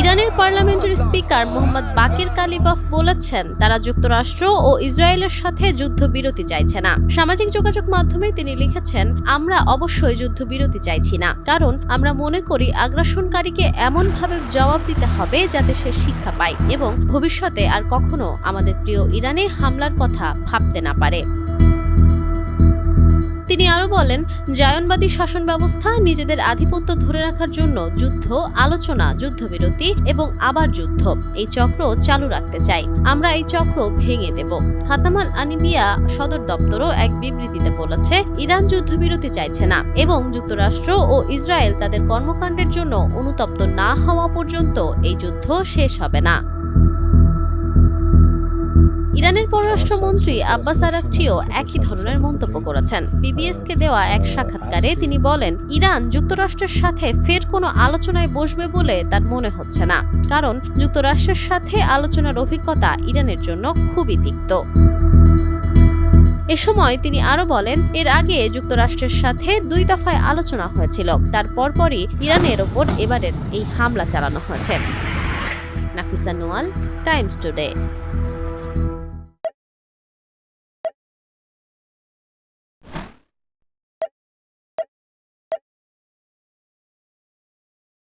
ইরানের পার্লামেন্টের speaker Mohammad বাকির কালিবাফ বলেছেন, তারা যুক্তরাষ্ট্র ও ইসরায়েলের সাথে যুদ্ধবিরতি চাইছে না। সামাজিক যোগাযোগ মাধ্যমে তিনি লিখেছেন, আমরা অবশ্যই যুদ্ধবিরতি চাইছি না, কারণ আমরা মনে করি আগ্রাসনকারীকে এমনভাবে জবাব দিতে হবে যাতে সে শিক্ষা পায় এবং ভবিষ্যতে আর কখনো আমাদের প্রিয় ইরানে হামলার কথা ভাবতে না পারে। তিনি আরো বলেন, জায়নবাদী শাসন ব্যবস্থা নিজেদের আধিপত্য ধরে রাখার জন্য যুদ্ধ, আলোচনা, যুদ্ধবিরতি এবং আবার যুদ্ধ, এই চক্র চালু রাখতে চাই। আমরা এই চক্র ভেঙে দেব। খাতামাল আনিবিয়া সদর দপ্তরও এক বিবৃতিতে বলেছে, ইরান যুদ্ধবিরতি চাইছে না এবং যুক্তরাষ্ট্র ও ইসরায়েল তাদের কর্মকাণ্ডের জন্য অনুতপ্ত না হওয়া পর্যন্ত এই যুদ্ধ শেষ হবে না। ইরানের পররাষ্ট্রমন্ত্রী আব্বাস আরাকচিও একই ধরনের মন্তব্য করেছেন। বিবিএসকে দেওয়া এক সাক্ষাৎকারে তিনি বলেন, ইরান যুক্তরাষ্ট্রের সাথে ফের কোনো আলোচনায় বসবে বলে তার মনে হচ্ছে না, কারণ যুক্তরাষ্ট্রের সাথে আলোচনার অভিজ্ঞতা ইরানের জন্য খুবই তিক্ত। এ সময় তিনি আরো বলেন, এর আগে যুক্তরাষ্ট্রের সাথে 2 দফায় আলোচনা হয়েছিল, তার পরপরই ইরানের ওপর এবারের এই হামলা চালানো হয়েছে। Nafisa Noal, Times today.